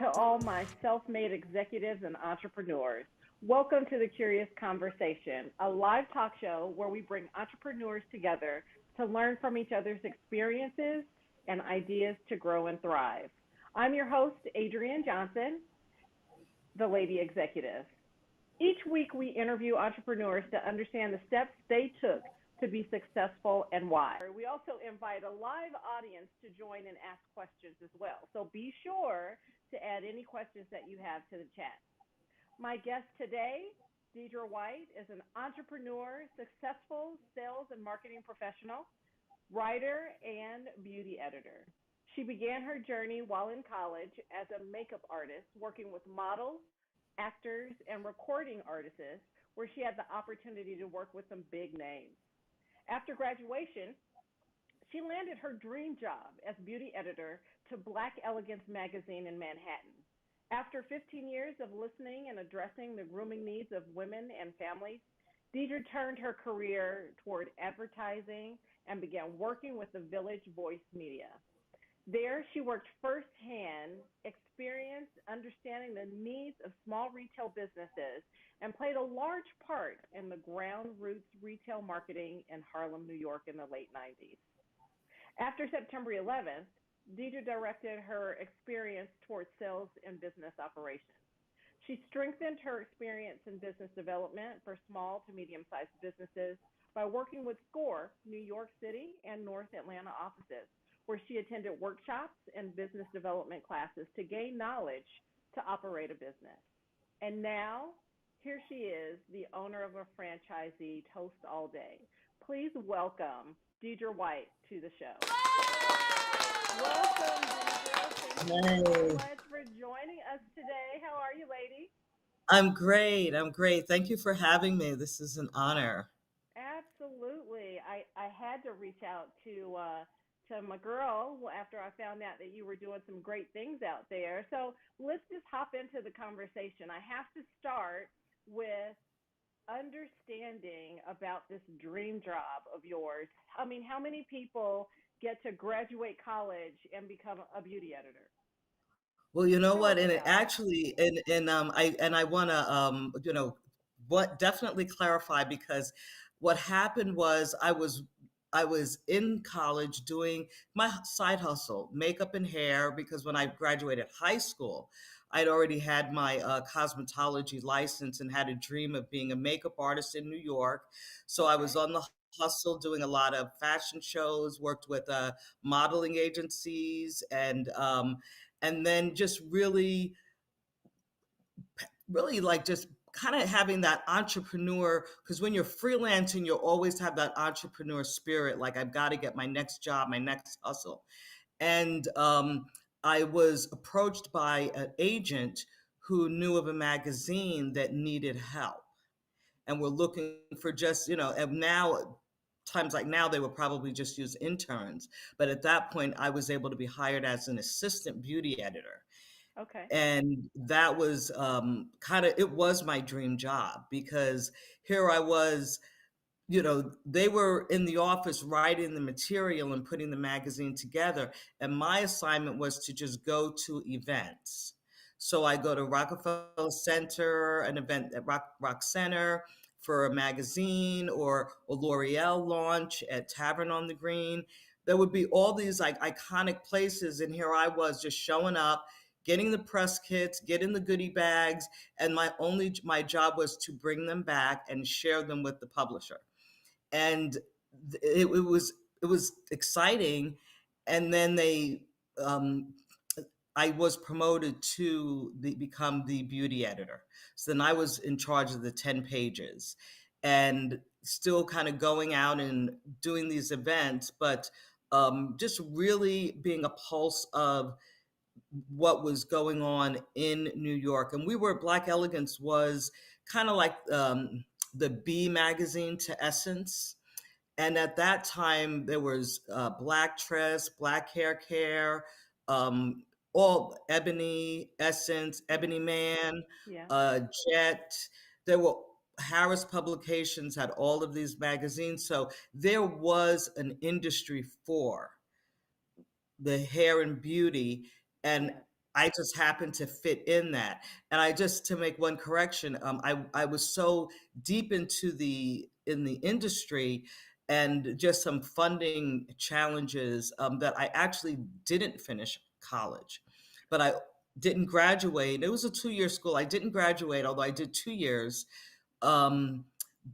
to all my self made executives and entrepreneurs. Welcome to the Curious Conversation, a live talk show where we bring entrepreneurs together to learn from each other's experiences and ideas to grow and thrive. I'm your host, Adrienne Johnson, the Lady Executive. Each week, we interview entrepreneurs to understand the steps they took to be successful and why. We also invite a live audience to join and ask questions as well. So be sure to add any questions that you have to the chat. My guest today, Deidre White, is an entrepreneur, successful sales and marketing professional, writer, and beauty editor. She began her journey while in college as a makeup artist, working with models, actors, and recording artists, where she had the opportunity to work with some big names. After graduation, she landed her dream job as beauty editor to Black Elegance magazine in Manhattan. After 15 years of listening and addressing the grooming needs of women and families, Deidre turned her career toward advertising and began working with the Village Voice Media. There, she worked firsthand, experienced understanding the needs of small retail businesses, and played a large part in the ground roots retail marketing in Harlem, New York in the late 90s. After September 11th, Deidre directed her experience towards sales and business operations. She strengthened her experience in business development for small to medium-sized businesses by working with SCORE, New York City, and North Atlanta offices, where she attended workshops and business development classes to gain knowledge to operate a business. And now, here she is, the owner of a franchisee, Toast All Day. Please welcome Deidre White to the show. Welcome, Deidre. Thank you so Hey, much for joining us today. How are you, lady? I'm great. I'm great. Thank you for having me. This is an honor. Absolutely. I had to reach out to my girl after I found out that you were doing some great things out there. So let's just hop into the conversation. I have to start with understanding about this dream job of yours. I mean, how many people get to graduate college and become a beauty editor? Well, you know Tell what? us And it about it. actually, I want to, what definitely clarify because what happened was I was in college doing my side hustle, makeup and hair, because when I graduated high school, I'd already had my cosmetology license and had a dream of being a makeup artist in New York. So I was Okay. on the hustle doing a lot of fashion shows, worked with modeling agencies, and then just really like just kind of having that entrepreneur, because when you're freelancing you always have that entrepreneur spirit, like I've got to get my next job, my next hustle. And I was approached by an agent who knew of a magazine that needed help and were looking for just, and now times like now they would probably just use interns, but at that point I was able to be hired as an assistant beauty editor. Okay. And that was kind of, it was my dream job because here I was, they were in the office writing the material and putting the magazine together, and my assignment was to just go to events. So I go to Rockefeller Center, an event at Rock Center for a magazine, or a L'Oreal launch at Tavern on the Green. There would be all these like iconic places, and here I was just showing up, getting the press kits, getting the goodie bags, and my job was to bring them back and share them with the publisher. And it was exciting. And then um, I was promoted to become the beauty editor. So then I was in charge of the 10 pages and still kind of going out and doing these events, but just really being a pulse of what was going on in New York. And Black Elegance was kind of like the B magazine to Essence. And at that time, there was Black Tress, Black Hair Care, um, all Ebony, Essence, Ebony Hmm. Man, Yeah. Jet. There were Harris Publications had all of these magazines. So there was an industry for the hair and beauty. And Yeah. I just happened to fit in that. And I just to make one correction, I was so deep into the industry and just some funding challenges that I actually didn't finish college, but I didn't graduate. It was a 2 year school. I didn't graduate, although I did 2 years. Um,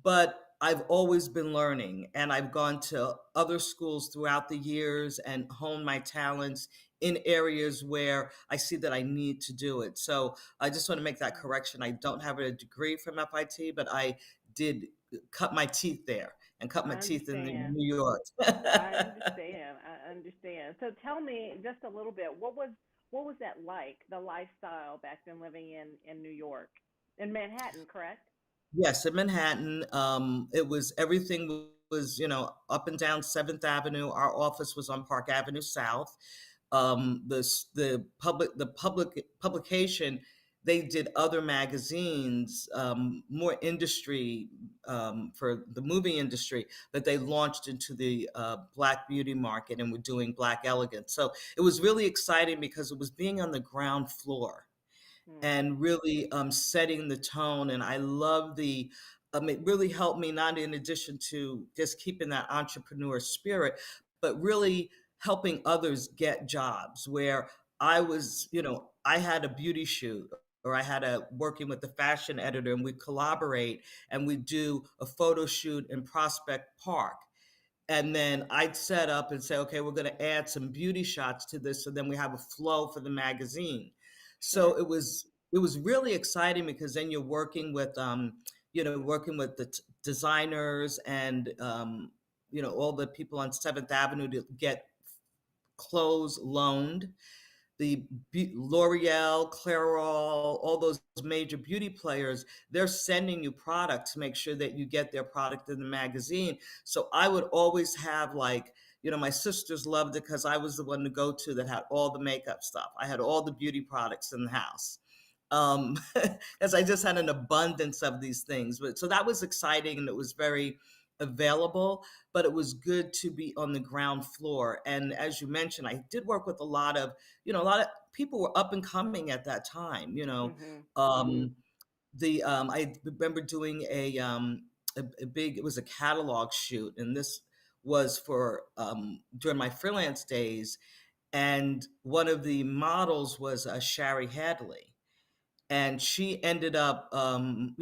but I've always been learning, and I've gone to other schools throughout the years and honed my talents in areas where I see that I need to do it. So I just want to make that Right. correction. I don't have a degree from FIT, but I did cut my teeth there and cut my I teeth in understand. New York. I understand. I understand. So tell me just a little bit. What was that like? The lifestyle back then, living in New York, in Manhattan, correct? Yes, in Manhattan, it was everything was, up and down 7th Avenue. Our office was on Park Avenue South. The publication, they did other magazines, more industry, for the movie industry, but they launched into the Black beauty market and were doing Black Elegance. So it was really exciting because it was being on the ground floor Hmm. and really setting the tone. And I love it really helped me, not in addition to just keeping that entrepreneur spirit, but really helping others get jobs where I was, I had a beauty shoot or I had a working with the fashion editor and we'd collaborate and we'd do a photo shoot in Prospect Park. And then I'd set up and say, okay, we're going to add some beauty shots to this, so then we have a flow for the magazine. So Sure. it was really exciting because then you're working with working with the designers and all the people on Seventh Avenue to get clothes loaned. The L'Oreal, Clairol, all those major beauty players, they're sending you product to make sure that you get their product in the magazine. So I would always have like, my sisters loved it because I was the one to go to that had all the makeup stuff. I had all the beauty products in the house. Um, as I just had an abundance of these things. But so that was exciting and it was very available, but it was good to be on the ground floor. And as you mentioned, I did work with a lot of people were up and coming at that time. Mhm. Mhm. Um, I remember doing a big, it was a catalog shoot, and this was for during my freelance days, and one of the models was Shari Hadley, and she ended up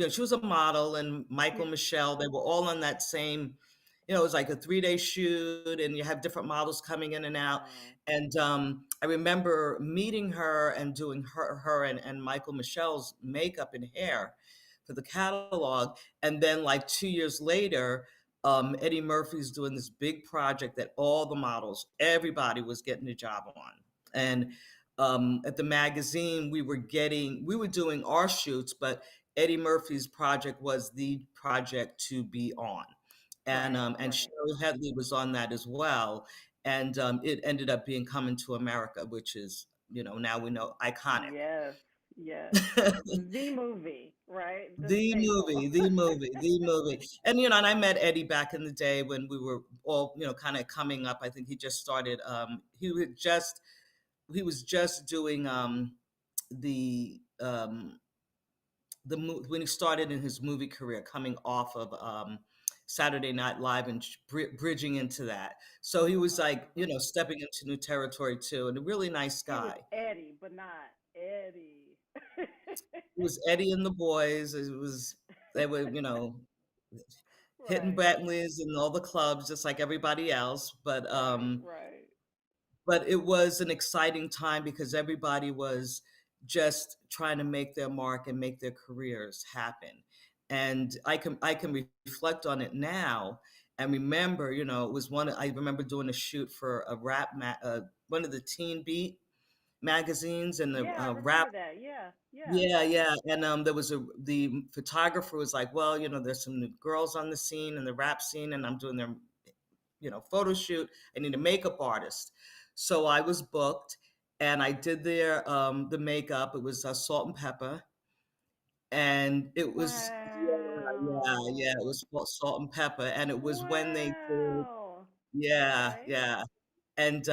she was a model, and Michael Yeah. Michelle, they were all on that same, it was like a 3-day shoot and you have different models coming in and out. Wow. And I remember meeting her and doing her and Michael Michelle's makeup and hair for the catalog. And then like 2 years later, Eddie Murphy's doing this big project that all the models, everybody was getting a job on. And at the magazine, we were doing our shoots, but Eddie Murphy's project was the project to be on. Right. And Right. Cheryl Headley was on that as well. And it ended up being Coming to America, which is, now we know, iconic. Yes. Yes. The movie, right? The The staple. movie, the movie, the movie. And, and I met Eddie back in the day when we were all, kind of coming up. I think he just started, he was just doing the when he started in his movie career, coming off of Saturday Night Live and bridging into that. So he was like, Uh-huh. stepping into new territory too, and a really nice He was guy. Eddie, but not Eddie. It was Eddie and the boys. They were, hitting Right. Bentleys and all the clubs just like everybody else. But Right. Right. it was an exciting time because everybody was just trying to make their mark and make their careers happen. And I can reflect on it now and remember, it was I remember doing a shoot for one of the Teen Beat magazines, and the Yeah, I rap. remember that. Yeah. Yeah. Yeah, yeah. And there was the photographer was like, well, there's some new girls on the scene and the rap scene, and I'm doing their photo shoot. I need a makeup artist. So I was booked and I did the makeup. It was Salt and Pepper. And it was, yeah, Wow. yeah, it was called Salt and Pepper. And it was when they did, Wow. yeah, Okay. yeah. And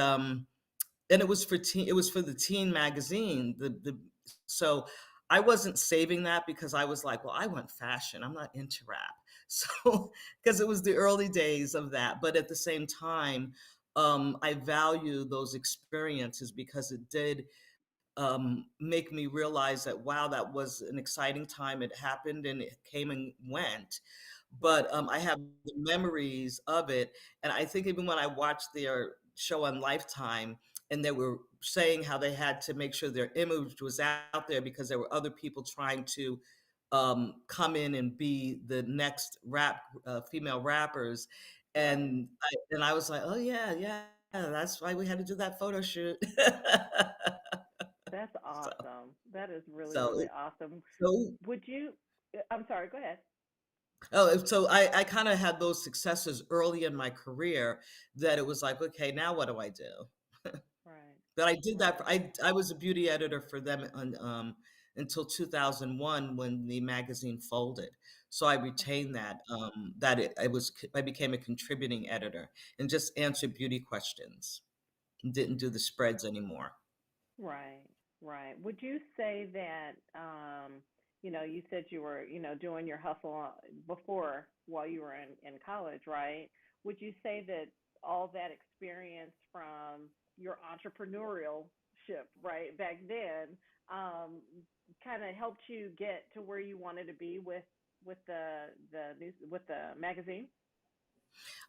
and it was for the teen magazine. The So I wasn't saving that because I was like, well, I want fashion. I'm not into rap. So because it was the early days of that, but at the same time, I value those experiences because it did make me realize that wow, that was an exciting time. It happened and it came and went, but Right. I have the memories of it. And I think even when I watched their show on Lifetime, and they were saying how they had to make sure their image was out there because there were other people trying to come in and be the next female rappers, Right. and I was like, oh yeah, yeah, that's why we had to do that photo shoot. That's So awesome. That is really, so really awesome. so Would you, I'm sorry, go ahead. so I kind of had those successes early in my career that it was like, okay, now what do I do? Right. But I did that Right. I was a beauty editor for them until 2001 when the magazine folded. So I Okay. retained that I became a contributing editor and just answered beauty questions. Didn't do the spreads anymore. Right, right. Would you say that, you said you were, doing your hustle before while you were in college, right? Would you say that all that experience from your entrepreneurial ship, right, back then, um, kind of helped you get to where you wanted to be with the news with the magazine?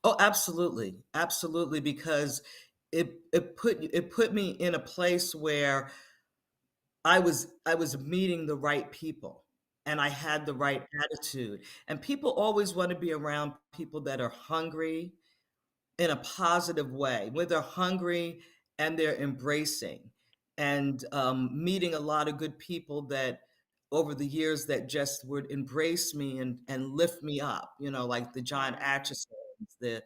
Oh, absolutely. Absolutely, because it put me in a place where I was meeting the right people and I had the Mm, right attitude. And people always want to be around people that are hungry in a positive way, where they're hungry and they're embracing, and meeting a lot of good people that over the years that just would embrace me and lift me up, like the John right. Atchisons, the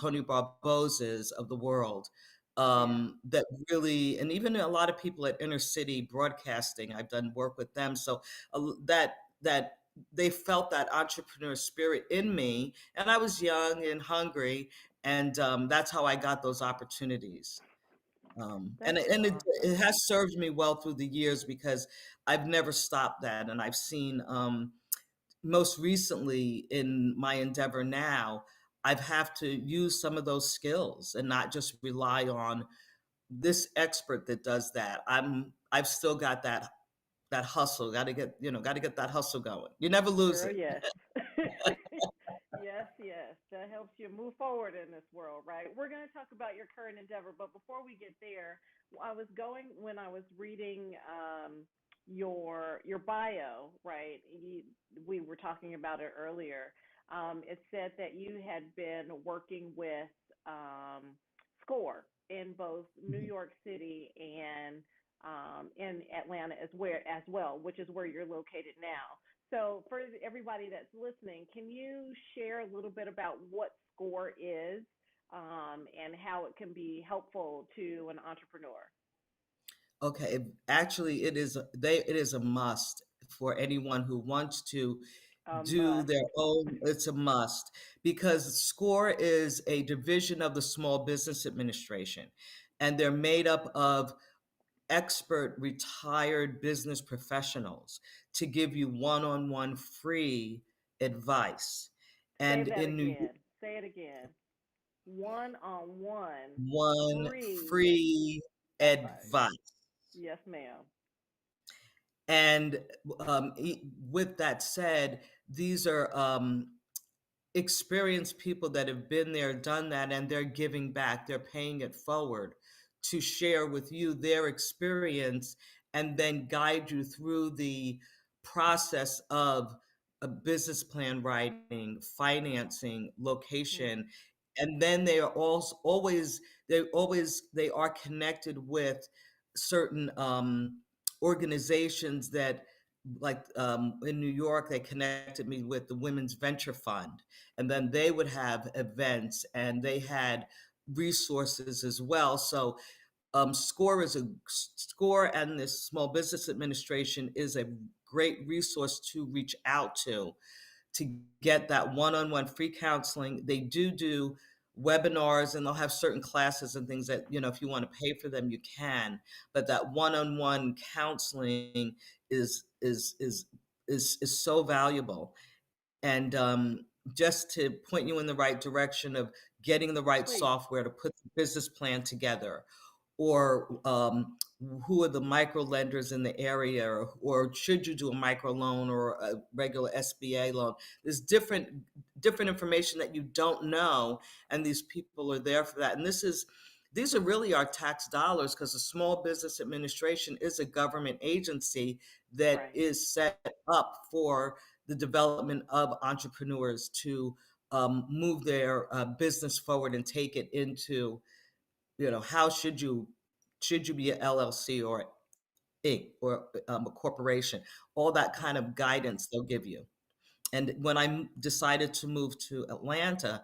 Tony Barboses of the world, Yeah. that really, and even a lot of people at Inner City Broadcasting, I've done work with them. So that they felt that entrepreneur spirit in me, and I was young and hungry, and that's how I got those opportunities. And That's it awesome. has served me well through the years because I've never stopped that, and I've seen most recently in my endeavor now, I've have to use some of those skills and not just rely on this expert that does that. I've still got that hustle. Got to get that hustle going. You never lose Girl, it. yes. Yes, yes. That helps you move forward in this world, right? We're going to talk about your current endeavor, but before we get there, when I was reading your bio, right? We were talking about it earlier. It said that you had been working with SCORE in both New York City and in Atlanta as well, which is where you're located now. So, for everybody that's listening, can you share a little bit about what SCORE is and how it can be helpful to an entrepreneur? Okay, actually, it is a must for anyone who wants to A do must. their own. It's a must because SCORE is a division of the Small Business Administration, and they're made up of expert retired business professionals to give you one-on-one free advice. Say And that in New again. Say it again. One on one, one free free advice. advice. Yes, ma'am. And with that said, these are experienced people that have been there, done that, and they're giving back. They're paying it forward to share with you their experience and then guide you through the process of a business plan writing, financing, Mm, location. And then they are also they are connected with certain organizations that, like in New York, they connected me with the Women's Venture Fund, and then they would have events and they had resources as well. So SCORE, and this Small Business Administration is a great resource to reach out to get that one-on-one free counseling. They do webinars, and they'll have certain classes and things that, if you want to pay for them, you can. But that one-on-one counseling is so valuable. And just to point you in the right direction of getting the right Please. software to put the business plan together, or who are the micro lenders in the area, or should you do a micro loan or a regular SBA loan. There's different information that you don't know, and these people are there for that. And these are really our tax dollars, because the Small Business Administration is a government agency that Right. is set up for the development of entrepreneurs to move their business forward and take it into, how should you be an LLC or Inc. or a corporation, all that kind of guidance they'll give you. And when I decided to move to Atlanta,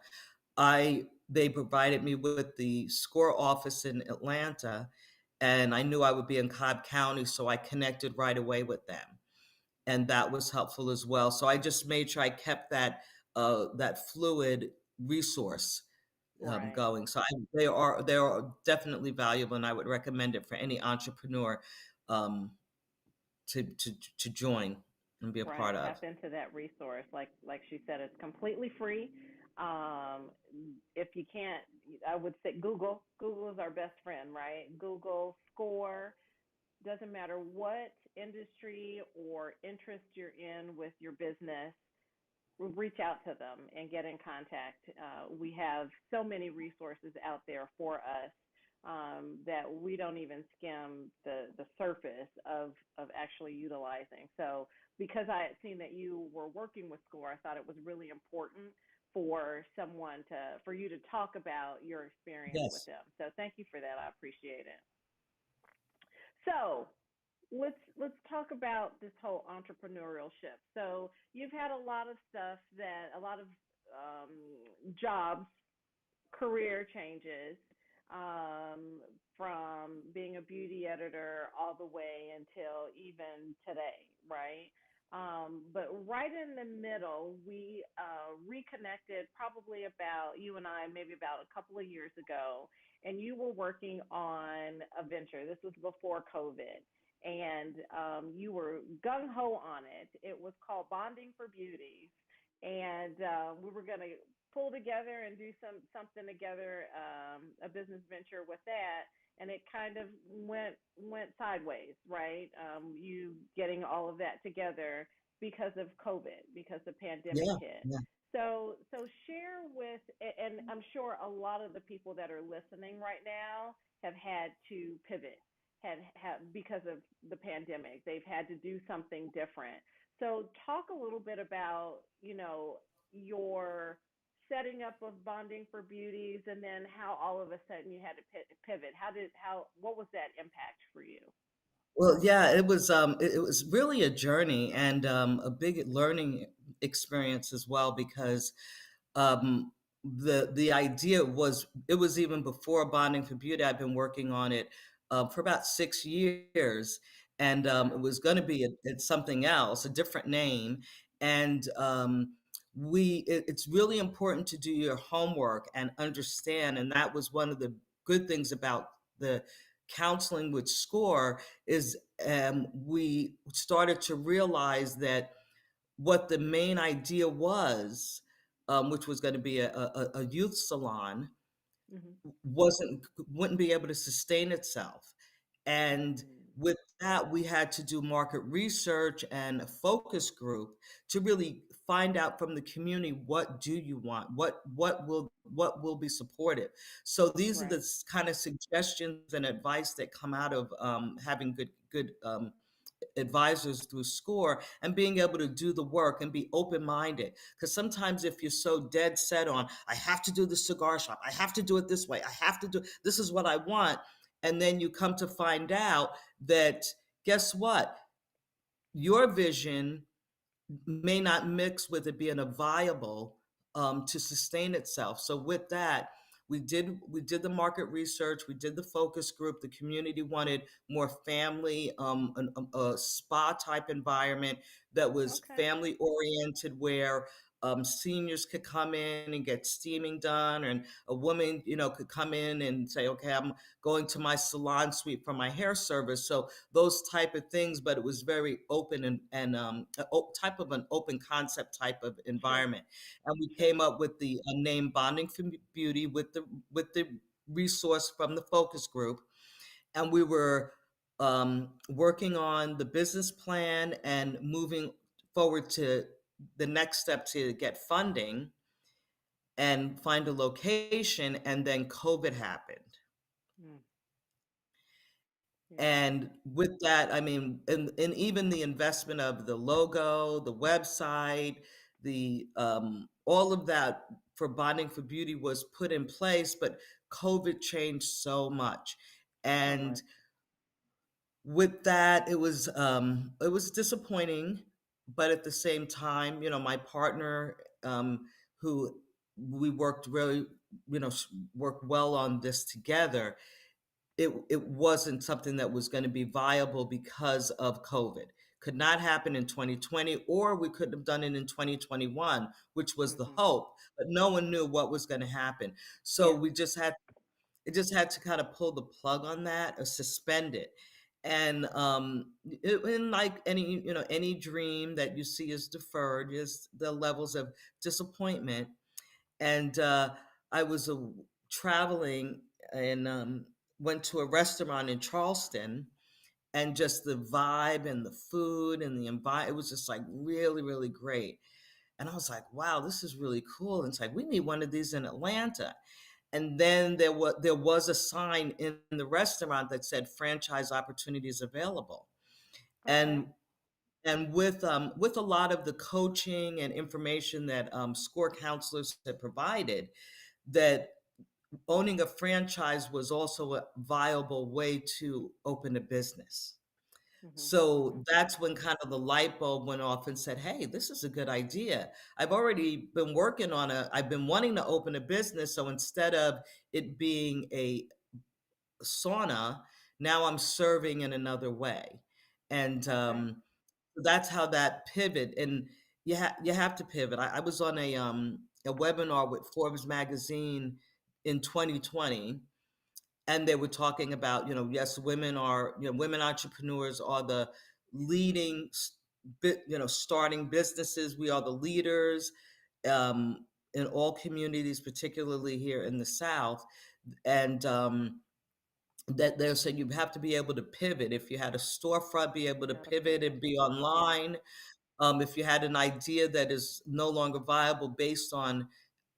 they provided me with the SCORE office in Atlanta, and I knew I would be in Cobb County, so I connected right away with them, and that was helpful as well. So I just made sure I kept that fluid resource Right. going. So they are definitely valuable, and I would recommend it for any entrepreneur um, to join and be a part Right. of. Tap into that resource. Like she said, it's completely free. Um, if you can't, I would say Google. Google is our best friend, right? Google, Score. Doesn't matter what industry or interest you're in with your business, reach out to them and get in contact. We have so many resources out there for us that we don't even skim the surface of actually utilizing. So because I had seen that you were working with SCORE, I thought it was really important for you to talk about your experience with Yes. them. So thank you for that. I appreciate it. So let's talk about this whole entrepreneurial shift. So you've had a lot of jobs, career changes, um, from being a beauty editor all the way until even today, right? But right in the middle, we reconnected probably about you and I, maybe about a couple of years ago, and you were working on a venture. This was before COVID, and you were gung ho on it. It was called Bonding for Beauties, and we were going to pull together and do something together, a business venture with that, and it kind of went sideways, right? You getting all of that together because of COVID, because the pandemic Yeah. hit. Yeah. So share with, and I'm sure a lot of the people that are listening right now have had to pivot, had because of the pandemic. They've had to do something different. So talk a little bit about, your setting up of Bonding for Beauties, and then how all of a sudden you had to pivot. What was that impact for you? Well, yeah, it was really a journey, and a big learning experience as well, because um, the idea was, it was even before Bonding for Beauty. I've been working on it for about 6 years, and it Wow. was going to be it's something else, a different name. And it's really important to do your homework and understand. And that was one of the good things about the counseling with SCORE, is we started to realize that what the main idea was, which was going to be a youth salon, Mm-hmm. wasn't wouldn't be able to sustain itself. And Mm. with that, we had to do market research and a focus group to really find out from the community, what do you want, what will be supportive. So these are the Right. kind of suggestions and advice that come out of having good advisors through SCORE, and being able to do the work and be open-minded. Because sometimes if you're so dead set on, I have to do the cigar shop, I have to do it this way, I have to do, this is what I want, and then you come to find out that, guess what, your vision may not mix with it being a viable, to sustain itself. So with that, we did the market research, we did the focus group. The community wanted more family, a spa type environment that was Okay. family oriented, where seniors could come in and get steaming done, and a woman, could come in and say, okay, I'm going to my salon suite for my hair service. So those type of things, but it was very open and type of an open concept type of Sure. environment. And we Sure. came up with the name Bonding for Beauty with the resource from the focus group, and we were working on the business plan and moving forward to the next step to get funding and find a location, and then COVID happened. Mm. Yeah. And with that, I mean, and even the investment of the logo, the website, the all of that for Bonding for Beauty was put in place, but COVID changed so much. So And much. with that, it was disappointing, but at the same time, my partner, who we worked really, worked well on this together. It wasn't something that was going to be viable because of COVID. Could not happen in 2020, or we couldn't have done it in 2021, which was the Hmm. hope, but no one knew what was going to happen. So Yeah. we just had it just had to kind of pull the plug on that or suspend it. And in like any dream that you see is deferred, is the levels of disappointment. And I was traveling and went to a restaurant in Charleston, and just the vibe and the food and the environment, it was just like really, really great. And I was like, wow, this is really cool. And it's like, we need one of these in Atlanta. And then there was a sign in the restaurant that said franchise opportunities available. Okay. And with a lot of the coaching and information that SCORE counselors had provided, that owning a franchise was also a viable way to open a business. Hmm. Hmm. So that's when kind of the light bulb went off and said, hey, this is a good idea. I've been wanting to open a business. So instead of it being a sauna, now I'm serving in another way. And Okay. that's how that pivot. And you have to pivot. I was on a webinar with Forbes magazine in 2020, and they were talking about, yes, women entrepreneurs are the leading starting businesses. We are the leaders in all communities, particularly here in the South. And that they're saying you have to be able to pivot. If you had a storefront, be able to Gotta pivot pivot. and be Yeah. online. If you had an idea that is no longer viable based on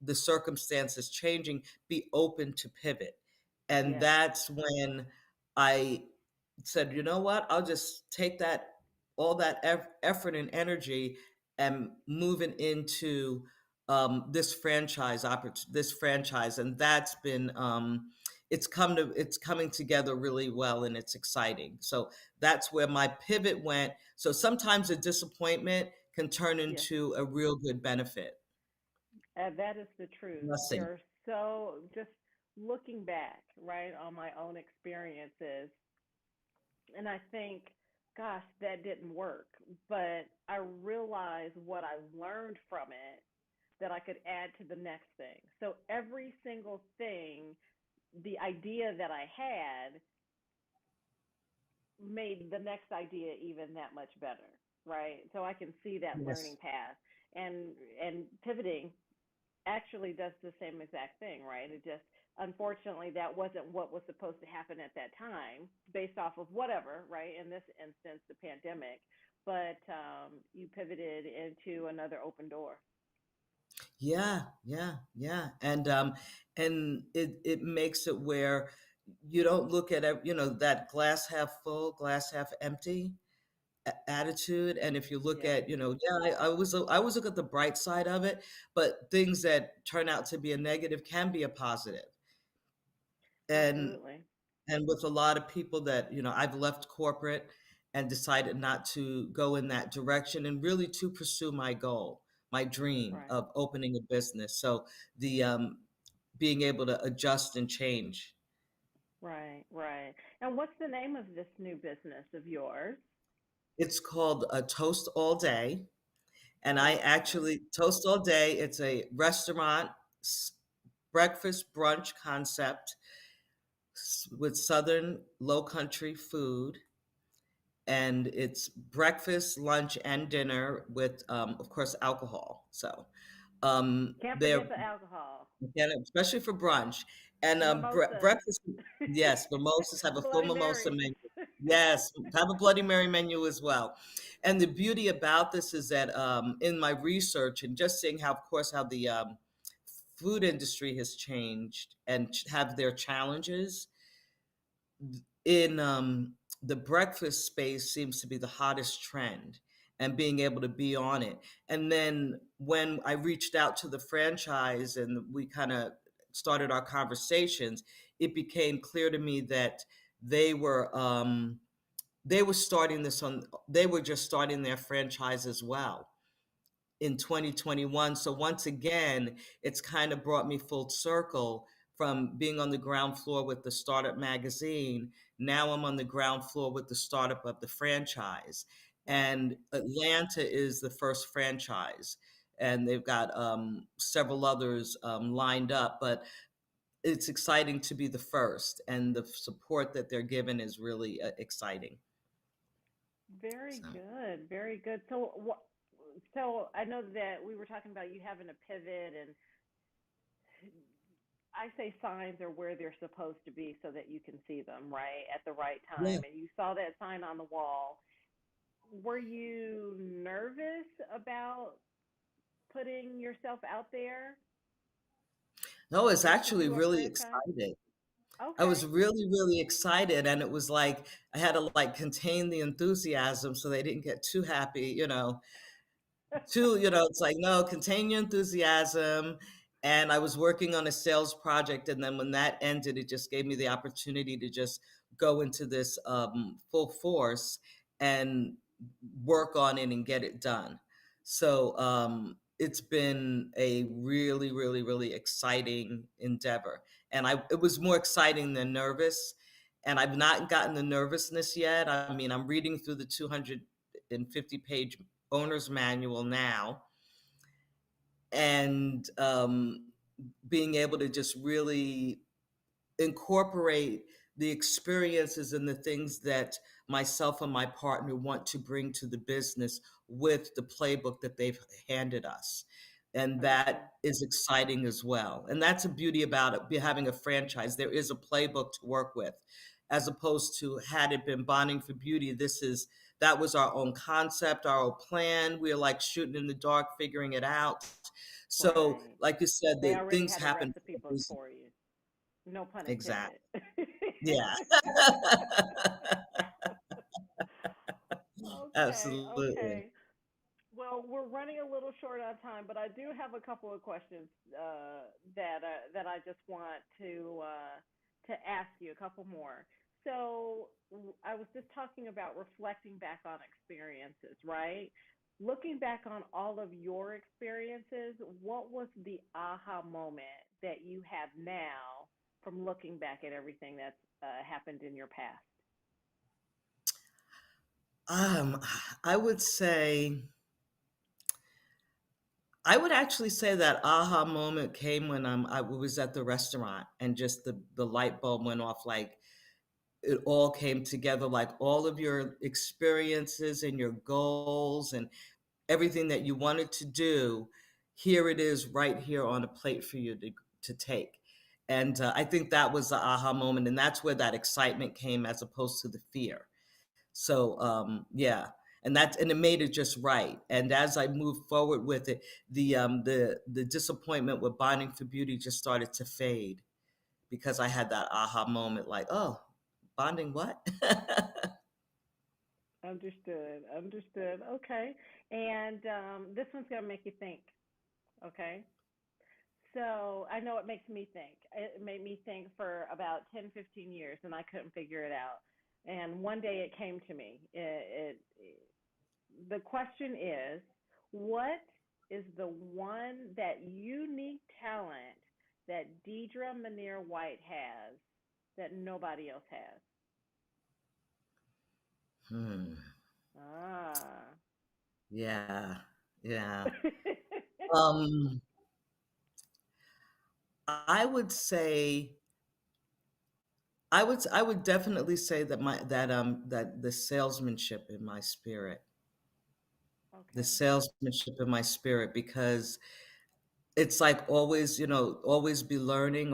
the circumstances changing, be open to pivot. And Yes. that's when I said, you know what, I'll just take all that effort and energy and move it into this franchise. And that's been it's coming together really well, and it's exciting. So that's where my pivot went. So sometimes a disappointment can turn Yes. into a real good benefit. And that is the truth. Blessing. There are so just looking back, right, on my own experiences, and I think, gosh, that didn't work. But I realized what I learned from it that I could add to the next thing. So every single thing, the idea that I had made the next idea even that much better, right? So I can see that learning Yes. path, and pivoting actually does the same exact thing, right? It just, unfortunately, that wasn't what was supposed to happen at that time based off of whatever, right? In this instance, the pandemic. But you pivoted into another open door. Yeah, yeah, yeah. And it makes it where you don't look at that glass half full, glass half empty attitude. And if you look Yes, at, yeah, I always look at the bright side of it, but things that turn out to be a negative can be a positive. And absolutely. and with a lot of people that, I've left corporate and decided not to go in that direction, and really to pursue my goal, my dream Right, of opening a business. So the being able to adjust and change. right, right. And what's the name of this new business of yours? It's called a Toast All Day, And I Okay. actually toast all day. It's a restaurant s- breakfast brunch concept with Southern low country food. And it's breakfast, lunch, and dinner with, of course, alcohol. So Can't they're forget the alcohol. especially for brunch and Mimosas. breakfast. Yes, mimosas have a full Bloody mimosa Marys. menu. Yes, have a Bloody Mary menu as well. And the beauty about this is that in my research and just seeing how, of course, how the food industry has changed and have their challenges in the breakfast space seems to be the hottest trend and being able to be on it. And then when I reached out to the franchise and we kind of started our conversations, it became clear to me that they were um, they were starting this on they were just starting their franchise as well in 2021. So once again, it's kind of brought me full circle from being on the ground floor with the startup magazine. Now I'm on the ground floor with the startup of the franchise. Wow. And Atlanta is the first franchise. And they've got several others lined up, but it's exciting to be the first. And the support that they're given is really exciting. Very So, good. Very good. So what? So I know that we were talking about you having a pivot, and I say signs are where they're supposed to be so that you can see them right at the right yeah. time. And you saw that sign on the wall. Were you nervous about putting yourself out there No, it's to actually do a really franchise? exciting. I Okay. was really, really excited, and it was like I had to like contain the enthusiasm so they didn't get too happy, too, it's like, no, contain your enthusiasm. And I was working on a sales project, and then when that ended, it just gave me the opportunity to just go into this full force and work on it and get it done. So it's been a really, really, really exciting endeavor, and it was more exciting than nervous. And I've not gotten the nervousness yet. I mean, I'm reading through the 250-page owner's manual now, and being able to just really incorporate the experiences and the things that myself and my partner want to bring to the business with the playbook that they've handed us. And Okay. that is exciting as well. And that's a beauty about it, having a franchise. There is a playbook to work with, as opposed to had it been bonding for beauty. That was our own concept, our own plan. We were like shooting in the dark, figuring it out. So, Right. like you said, They the already things had a happen recipe for a book reason. for you. No pun intended. Exactly. Yeah. Okay, Absolutely. okay. Well, we're running a little short on time, but I do have a couple of questions that I just want to ask you. A couple more. So I was just talking about reflecting back on experiences, right? Looking back on all of your experiences, what was the aha moment that you have now from looking back at everything that's happened in your past? Um, I would say, I would actually say that aha moment came when I was at the restaurant and just the light bulb went off. Like it all came together, like all of your experiences and your goals and everything that you wanted to do. Here it is, right here on a plate for you to take. And I think that was the aha moment, and that's where that excitement came, as opposed to the fear. So yeah, and it made it just right. And as I moved forward with it, the disappointment with bonding for beauty just started to fade because I had that aha moment, like, oh, bonding what? Understood. Understood. Okay. And this one's going to make you think. Okay. So I know it makes me think. It made me think for about 10, 15 years, and I couldn't figure it out. And one day it came to me. The question is, what is the one that unique talent that Deidre Manier White has that nobody else has? Hmm. Ah, Yeah. Yeah. Um, I would say I would definitely say that the salesmanship in my spirit, the Okay. salesmanship in my spirit, because it's like always, always be learning,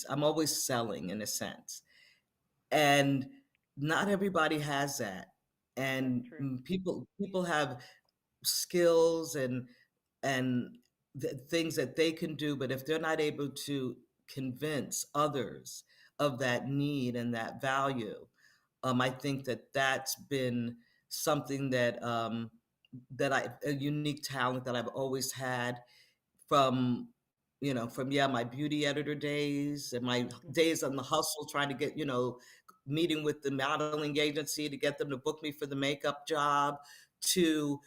I'm always selling in a sense. And not everybody has that. That's And true. people have skills and things that they can do, but if they're not able to convince others of that need and that value, I think that that's been something that a unique talent that I've always had from from my beauty editor days and my Hmm. days on the hustle trying to get meeting with the modeling agency to get them to book me for the makeup job, to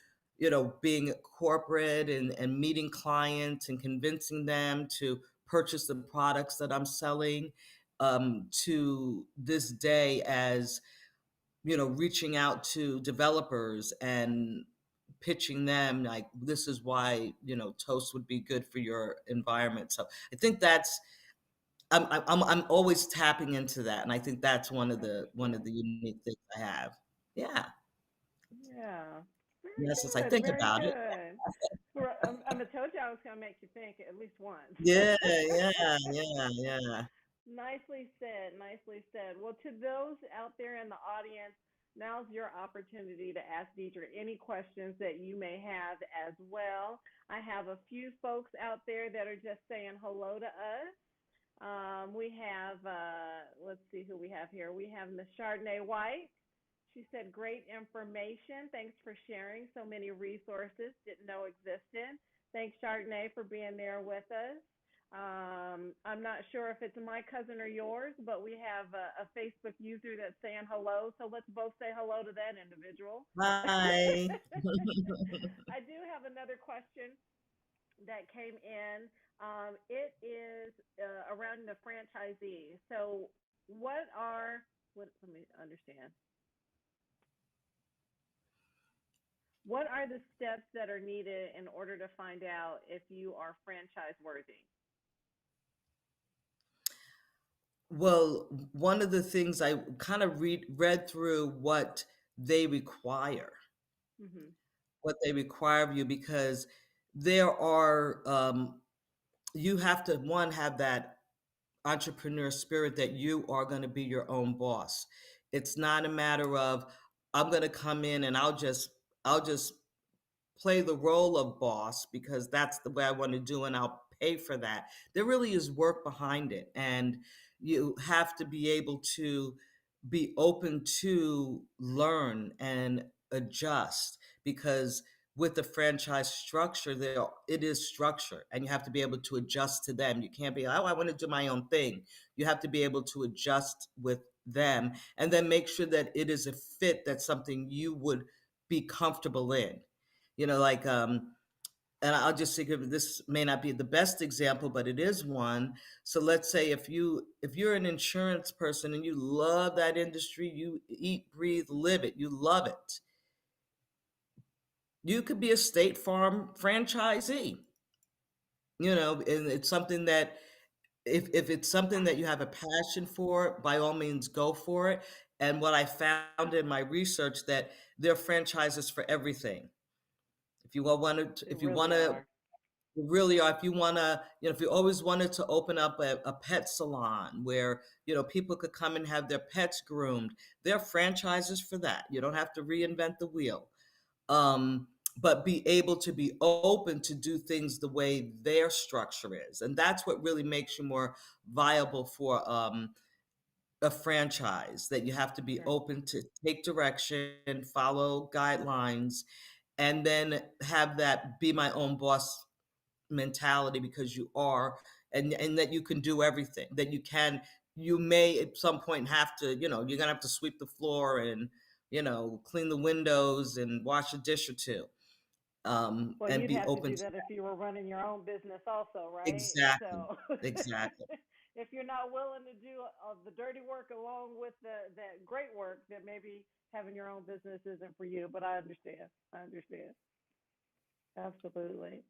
being corporate and meeting clients and convincing them to purchase the products that I'm selling, to this day as reaching out to developers and pitching them like this is why toast would be good for your environment. So I think that's I'm always tapping into that, and I think that's one of the Understood. unique things I have. Yeah, Yeah. Very yes, as I good. think Very about it. good. I'm gonna told you I was gonna make you think at least once. Yeah, yeah, yeah, yeah. Nicely said. Nicely said. Well, to those out there in the audience, now's your opportunity to ask Deidre any questions that you may have as well. I have a few folks out there that are just saying hello to us. We have, let's see who we have here. We have Miss Chardonnay White. She said, great information. Thanks for sharing so many resources didn't know existed. Thanks, Chardonnay, for being there with us. I'm not sure if it's my cousin or yours, but we have a Facebook user that's saying hello. So let's both say hello to that individual. Hi. I do have another question that came in. It is around the franchisee. So, let me understand. What are the steps that are needed in order to find out if you are franchise worthy? Well, one of the things I kind of read through they require, Hmm. what they require of you, because there are you have to one have that entrepreneur spirit that you are going to be your own boss. It's not a matter of I'm going to come in and I'll just play the role of boss because that's the way I want to do and I'll pay for that. There really is work behind it, and you have to be able to be open to learn and adjust, because with the franchise structure it is structure and you have to be able to adjust to them. You can't be, oh, I want to do my own thing. You have to be able to adjust with them and then make sure that it is a fit, that's something you would be comfortable in. Like and I'll just think of this, may not be the best example, but it is one. So let's say if you're an insurance person and you love that industry, you eat, breathe, live it, you love it. You could be a State Farm franchisee, and it's something that if it's something that you have a passion for, by all means go for it. And what I found in my research, that there are franchises for everything. They If you really want to are. really are, if you want to, if you always wanted to open up a pet salon where people could come and have their pets groomed, there are franchises for that. You don't have to reinvent the wheel. um, but be able to be open to do things the way their structure is, and that's what really makes you more viable for a franchise. That you have to be Sure. open to take direction, follow guidelines, and then have that be my own boss mentality, because you are, and that you can do everything, that you may at some point have to, you're gonna have to sweep the floor and clean the windows and wash a dish or two, Well, and you'd be have to open do to that if you were running your own business, also, that. right? Exactly, So, exactly. if you're not willing to do the dirty work along with the great work, then maybe having your own business isn't for you. But I understand. I understand. Absolutely.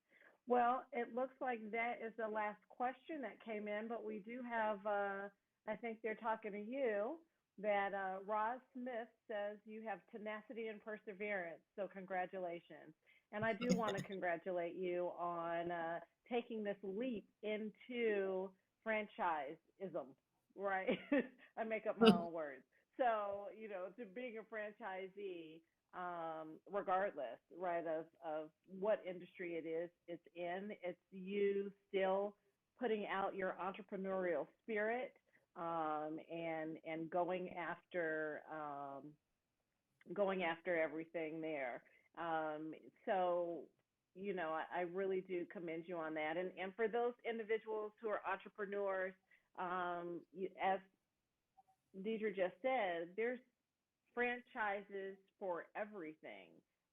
Well, it looks like that is the last question that came in, but we do have, I think they're talking to you, that Roz Smith says you have tenacity and perseverance. So, congratulations. And I do want to congratulate you on taking this leap into franchiseism, right? I make up my own words. So, to being a franchisee, regardless, right, of what industry it's in. It's you still putting out your entrepreneurial spirit, and going after everything there. So, I really do commend you on that. And for those individuals who are entrepreneurs, as Deidre just said, there's franchises for everything.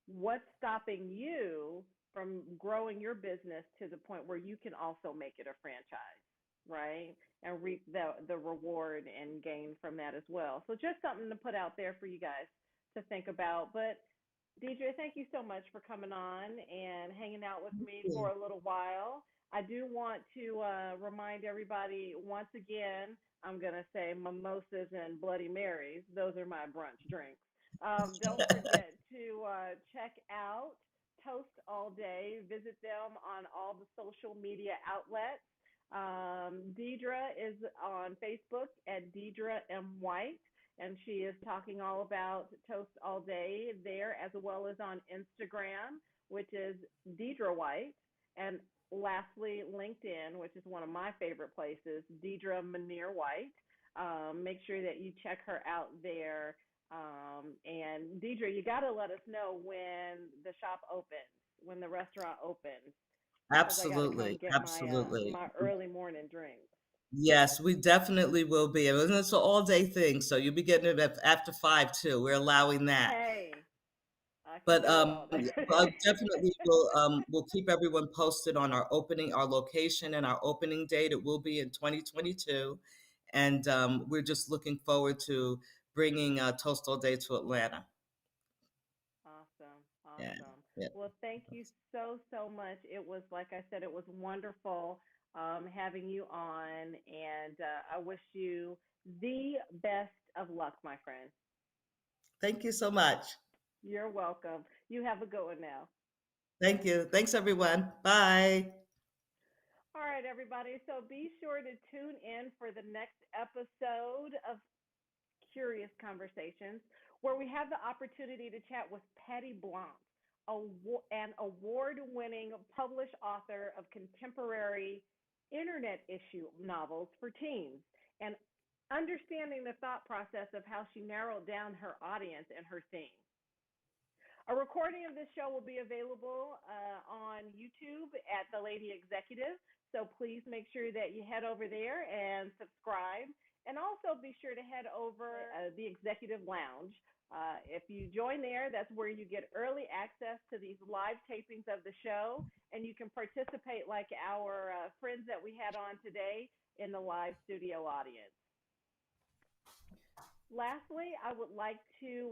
What's stopping you from growing your business to the point where you can also make it a franchise, right? And reap the reward and gain from that as well. So just something to put out there for you guys to think about. But Deidre, thank you so much for coming on and hanging out with me for a little while. I do want to remind everybody once again, I'm going to say mimosas and Bloody Marys. Those are my brunch drinks. Don't forget to check out Toast All Day. Visit them on all the social media outlets. Deidre is on Facebook at Deidre M. White, and she is talking all about Toast All Day there, as well as on Instagram, which is Deidre White. And lastly, LinkedIn, which is one of my favorite places, Deidre Manier White. Make sure that you check her out there. And Deidre, you got to let us know when the shop opens, when the restaurant opens, because I got to come Absolutely. get Absolutely. my early morning drinks. Yes, we definitely will be. And it's an all day thing. So you'll be getting it after 5 too. We're allowing that. Hey, I can But do it all day. I definitely will keep everyone posted on our location and our opening date. It will be in 2022, and we're just looking forward to bringing Toast All Day to Atlanta. Awesome. Yeah, Awesome. yeah. Well, thank you so, so much. It was, like I said, it was wonderful having you on, and I wish you the best of luck, my friend. Thank you so much. You're welcome. You have a good one now. Thank you. Thanks, everyone. Bye. All right, everybody. So be sure to tune in for the next episode of Curious Conversations, where we have the opportunity to chat with Patty Blanc, an award winning published author of contemporary internet issue novels for teens, and understanding the thought process of how she narrowed down her audience and her theme. A recording of this show will be available on YouTube at The Lady Executive. So please make sure that you head over there and subscribe. And also be sure to head over the Executive Lounge. If you join there, that's where you get early access to these live tapings of the show. And you can participate like our friends that we had on today in the live studio audience. Lastly, I would like to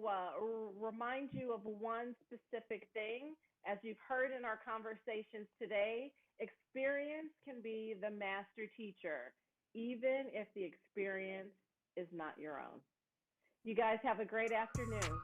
remind you of one specific thing. As you've heard in our conversations today, experience can be the master teacher, even if the experience is not your own. You guys have a great afternoon.